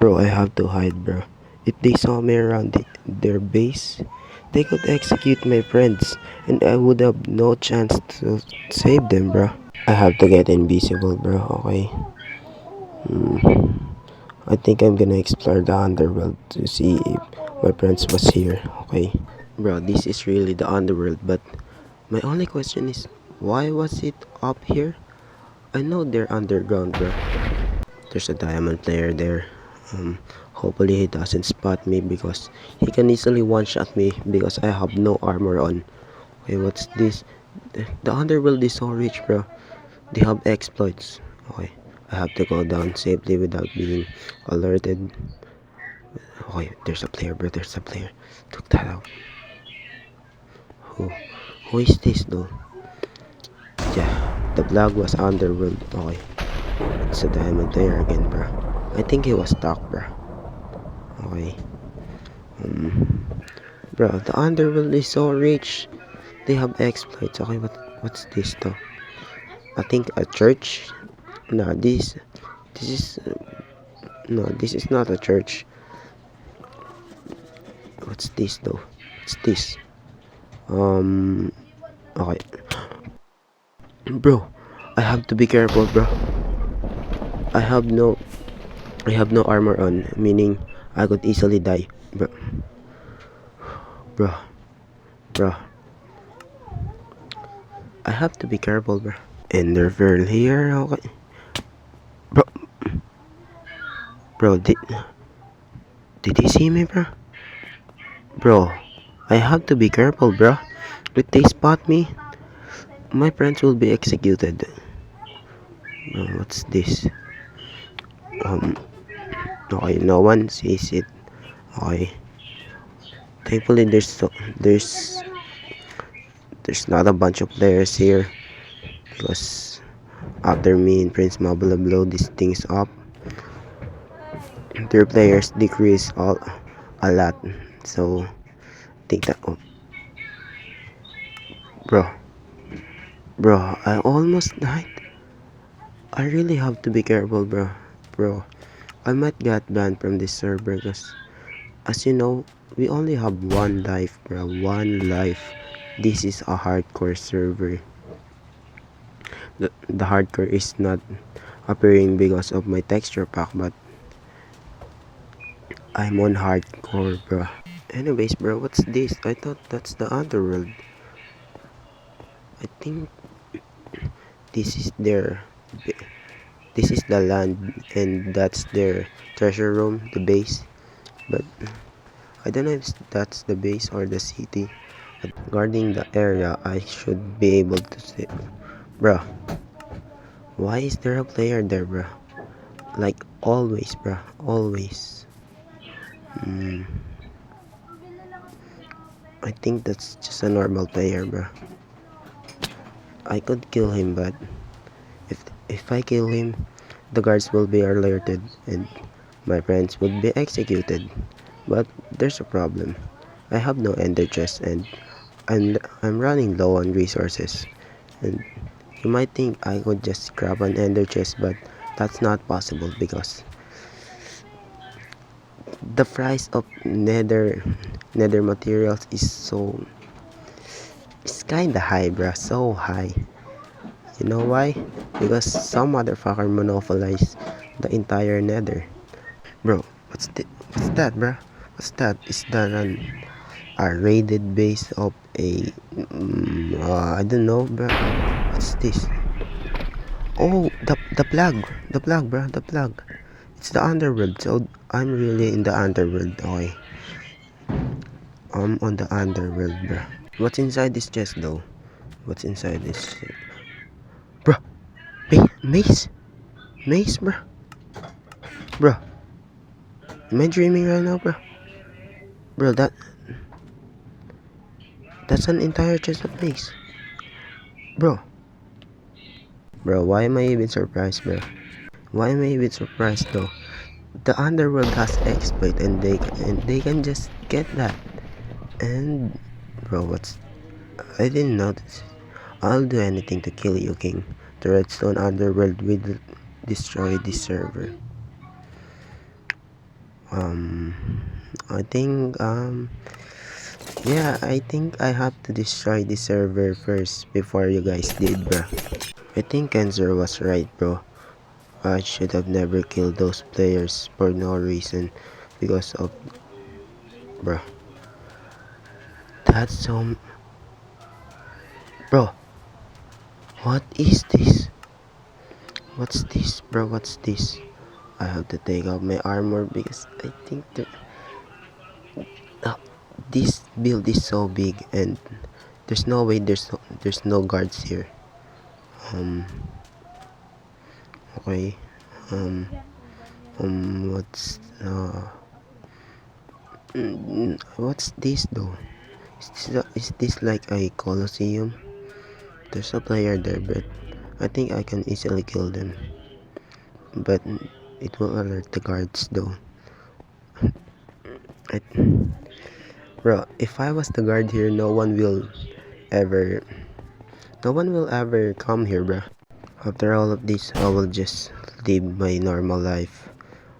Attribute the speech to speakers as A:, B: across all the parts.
A: Bro, I have to hide, bro. If they saw me around their base, they could execute my friends, and I would have no chance to save them, bro. I have to get invisible, bro, okay? I think I'm gonna explore the underworld to see if my friends was here, okay? Bro, this is really the underworld, but my only question is, why was it up here? I know they're underground, bro. There's a diamond player there. Hopefully he doesn't spot me because he can easily one-shot me because I have no armor on. Okay, what's this? The underworld is so rich, bro. They have exploits. Okay, I have to go down safely without being alerted. Okay, there's a player, bro. There's a player. Took that out. Who? Who is this, though? Yeah, the vlog was underworld. Okay, it's a diamond player again, bro. I think he was stuck, bro. Okay. Bro, the underworld is so rich. They have exploits. Okay, what's this though? I think a church. No, this is no, this is not a church. What's this though? What's this? Um. Okay, bro. I have to be careful, bro. I have no, I have no armor on, meaning I could easily die, bro. Bro, bro. I have to be careful, bro. Enderpearl here. Okay, bro. Bro, did he see me, bro? Bro, I have to be careful, bro. If they spot me, my friends will be executed. What's this? Um, okay, no one sees it. Okay, thankfully there's not a bunch of players here because after me and Prince Mabula blow these things up, their players decrease a lot. So think that, oh, bro, bro, I almost died. I really have to be careful, bro. I might get banned from this server because, as you know, we only have one life, bro. One life. This is a hardcore server. The hardcore is not appearing because of my texture pack, but I'm on hardcore, bro. Anyways, bro, what's this? I thought that's the underworld. I think this is their, this is the land, and that's their treasure room, the base. But I don't know if that's the base or the city. But guarding the area, I should be able to see. Bro, why is there a player there, bro? Like always, bro. Always. I think that's just a normal player, bro. I could kill him, but if I kill him, the guards will be alerted and my friends would be executed. But there's a problem. I have no ender chest and I'm running low on resources. And you might think I could just grab an ender chest, but that's not possible because the price of nether materials is so, it's kinda high, bruh. So high. You know why? Because some motherfucker monopolize the entire nether. Bro, what's that, bruh? What's that? Is that a raided base of a I don't know, bruh. What's this? Oh, the plug, bro, the plug. It's the underworld. So I'm really in the underworld. Okay, I'm on the underworld, bro. What's inside this chest, though? What's inside this, bro? Mace, mace, bro, bro. Am I dreaming right now, bro? Bro, that's an entire chest of mace, bro. Bro, why am I even surprised, bro? Why am I even surprised, though? The underworld has exploit, and they can just get that. And bro, what's, I didn't notice. I'll do anything to kill you, King. The Redstone Underworld will destroy this server. Um, I think, yeah, I think I have to destroy the server first before you guys did, bro. I think Cancer was right, bro. I should have never killed those players for no reason because of, bro. That's so, bro. What is this? What's this, bro? What's this? I have to take out my armor because I think that uh, this build is so big and there's no way there's no guards here. Um. Okay. Um. What's this though? Is this like a Colosseum? There's a player there, but I think I can easily kill them. But it will alert the guards though. I, bro, if I was the guard here, ever, no one will ever come here, bro. After all of this, I will just live my normal life.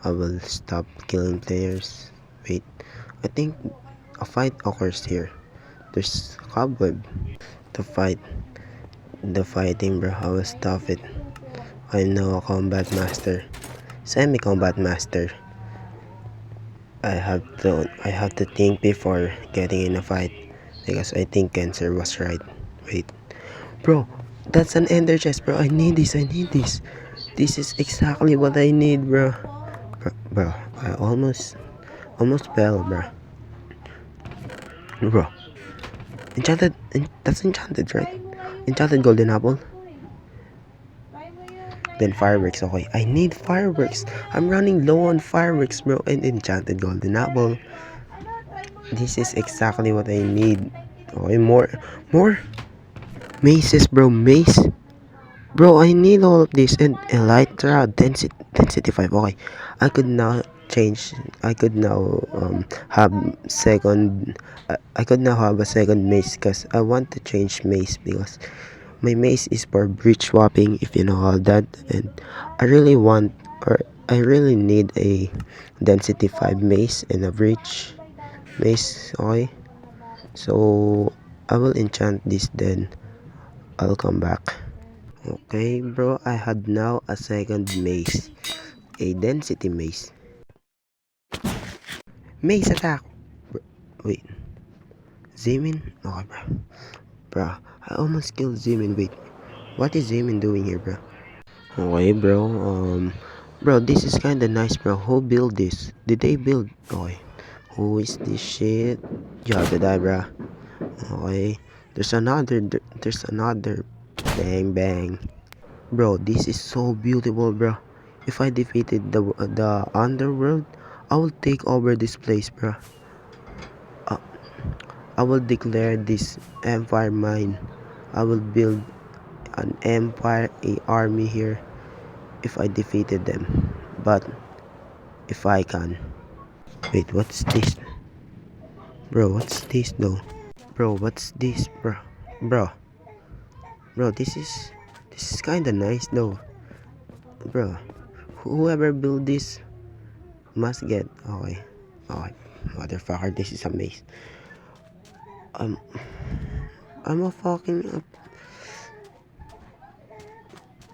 A: I will stop killing players. Wait, I think a fight occurs here. There's cobweb. The fight, the fighting, bro. I will stop it. I'm now a combat master, semi-combat master. I have to think before getting in a fight because I think Cancer was right. Wait, bro, that's an ender chest, bro. I need this. I need this. This is exactly what I need, bro. Bro, I almost fell, bro. Bro, that's enchanted, right? Enchanted golden apple. Then fireworks, okay. I need fireworks. I'm running low on fireworks, bro. And enchanted golden apple. This is exactly what I need. Okay, more maces, bro. Mace, bro. I need all of this and elytra density 5. Okay, I could now change. I could now have second. I could now have a second mace because I want to change mace because my mace is for breach swapping, if you know all that, and I really want or I really need a density 5 mace and a breach mace. Okay, so I will enchant this, then I'll come back. Okay, bro, I had now a second mace, a density mace. Mace attack. Wait, Zemin? Okay, bro, I almost killed Zemin. Wait, what is Zemin doing here, bro? Okay, bro. Bro, this is kind of nice, bro. Who built this? Did they build? Okay. Who is this shit? You have to die, bro. Okay. There's another. Bang, bang. Bro, this is so beautiful, bro. If I defeated the underworld, I will take over this place, bro. Uh, I will declare this empire mine. I will build an empire, a army here if I defeated them. But if I can. Wait, what's this? Bro, what's this though? Bro, what's this, bro? Bro, bro, this is kinda nice though. Bro, whoever built this must get okay. Okay, motherfucker, this is a maze. Um, I'm a fucking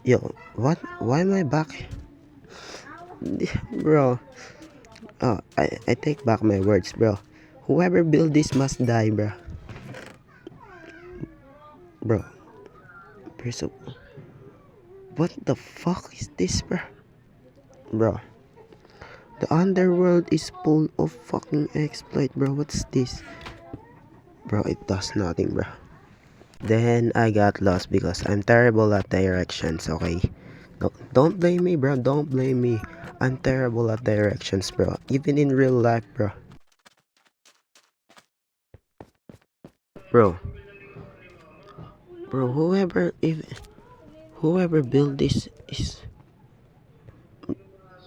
A: yo. What? Why am I back, bro? Oh, I take back my words, bro. Whoever built this must die, bro. Bro, so what the fuck is this, bro? Bro, the underworld is full of fucking exploit, bro. What's this? Bro, it does nothing, bro. Then I got lost because I'm terrible at directions, okay? No, don't blame me, bro. Don't blame me. I'm terrible at directions, bro. Even in real life, bro. Bro, bro, whoever built this is,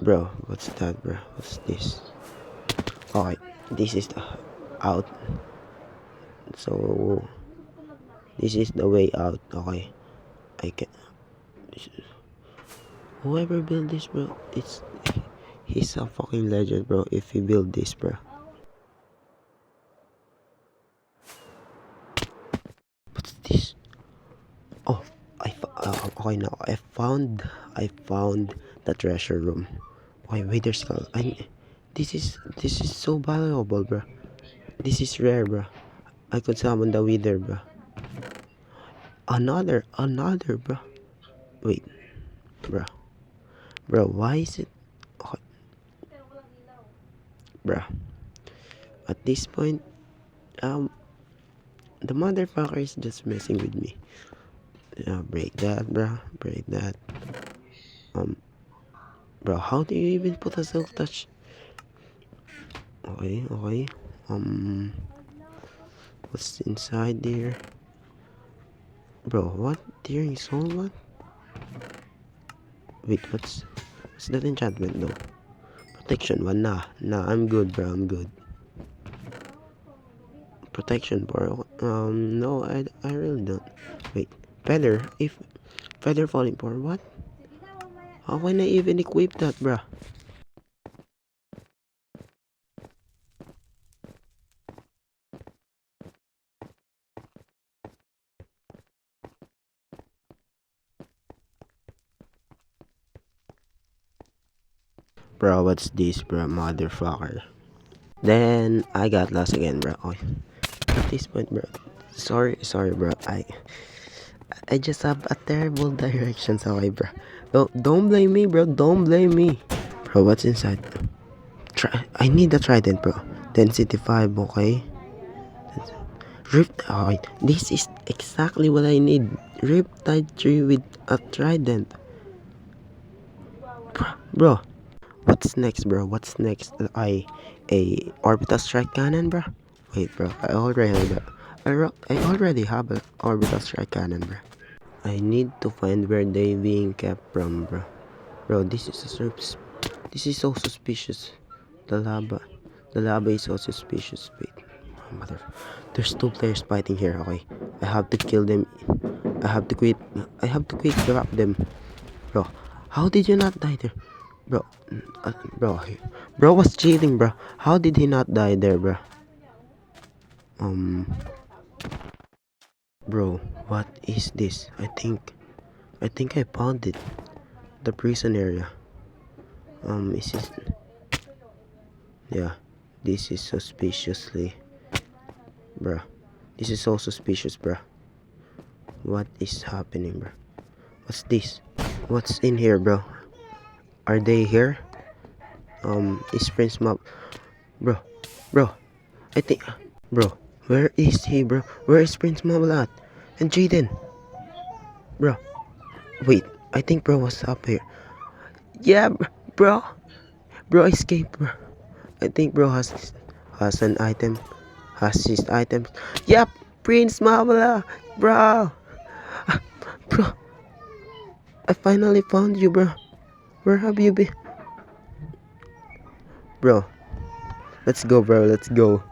A: bro. What's that, bro? What's this? Okay, this is the out. So this is the way out. Okay, I can. Whoever built this, bro, He's a fucking legend, bro, if he build this, bro. What's this? Oh, okay now. I found the treasure room. Okay, wait, there's skull. This is so valuable, bro. This is rare, bro. I could summon the wither, bro. Another, bro. Wait, bro. Bro, why is it? Okay, bro. At this point, um, the motherfucker is just messing with me. Break that, bro. Break that. Um, bro, how do you even put a silk touch? Okay, okay. What's inside there? Bro, what? Tearing soul, what? Wait, what's that enchantment though? Protection one, nah, I'm good, bro, I'm good. Protection, bro. No, I really don't. Wait, feather falling for what? How can I even equip that, bro? Bro, what's this, bro, motherfucker? Then I got lost again, bro. Okay. At this point, bro. Sorry, bro. I just have a terrible directions, okay, bro. Don't blame me, bro. Don't blame me. Bro, what's inside? I need a trident, bro. Density 5, okay? Alright, this is exactly what I need. Riptide tree with a trident. Bro, what's next, bro? What's next? A orbital strike cannon, bro? Wait, bro. I already have an orbital strike cannon, bro. I need to find where they being kept from, bro. Bro, this is so suspicious. The lava is so suspicious. Wait, mother. There's 2 players fighting here. Okay, I have to kill them. I have to quit drop them, bro. How did you not die there, bro? Bro was cheating, bro. How did he not die there, bro? Bro, what is this? I think I found it. The prison area. Is this? Yeah, this is suspiciously, bro. This is so suspicious, bro. What is happening, bro? What's this? What's in here, bro? Are they here? Is Prince Mob, bro? I think, bro. Where is he, bro? Where is Prince Mob at? And Jaden, bro. Wait, I think bro was up here. Yeah, bro. Bro escaped, bro. I think bro has an item. Has his items. Yep, Prince Mabala, bro. Bro, I finally found you, bro. Where have you been, bro? Let's go, bro. Let's go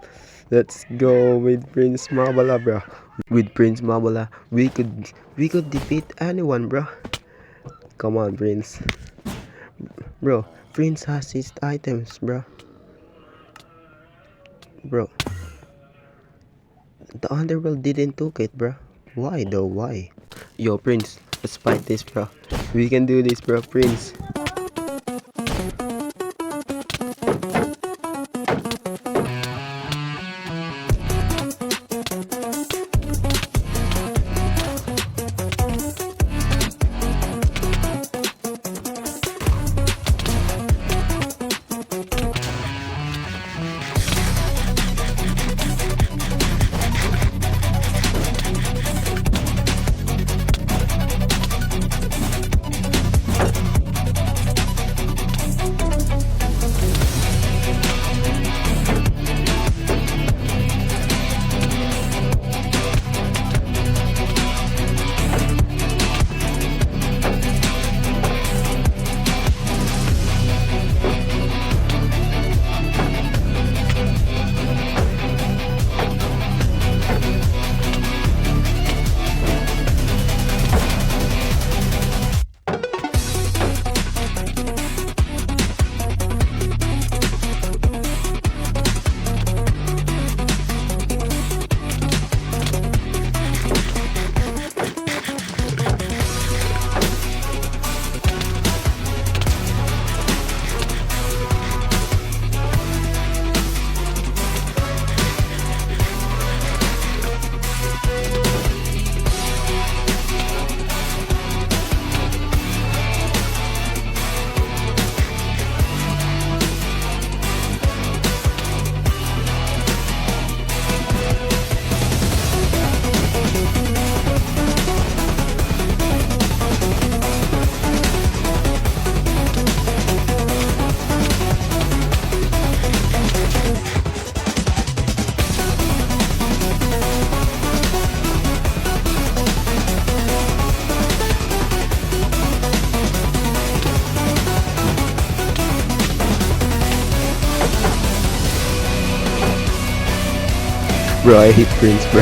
A: with Prince Mabala, bro. With Prince Mabala, we could defeat anyone, bro. Come on, Prince. Bro, Prince has his items, bro. Bro, the underworld didn't took it, bro. Why though? Why? Yo, Prince, let's fight this, bro. We can do this, bro, Prince. Bro, I hate Prince, bro.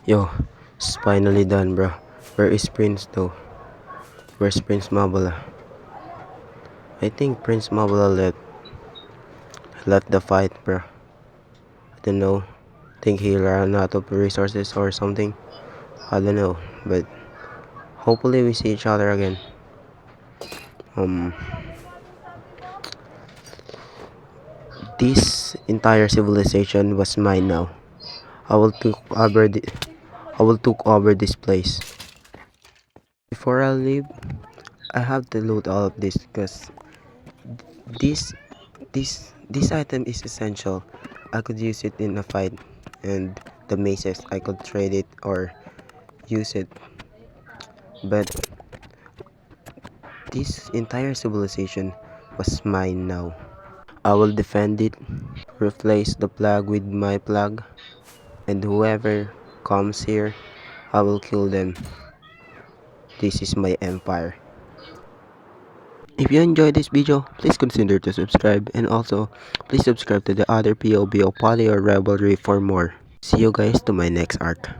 A: Yo, it's finally done, bro. Where is Prince though? Where's Prince Mabula? I think Prince Mabula left the fight, bro. I don't know. Think he ran out of resources or something. I don't know, but hopefully we see each other again. Um, this entire civilization was mine now. I will took over this place. Before I leave, I have to loot all of this because this this item is essential. I could use it in a fight, and the maces I could trade it or use it. But this entire civilization was mine now. I will defend it, replace the plug with my plug, and whoever comes here, I will kill them. This is my empire. If you enjoyed this video, please consider to subscribe, and also please subscribe to the other POBO Poly or Revelry for more. See you guys to my next arc.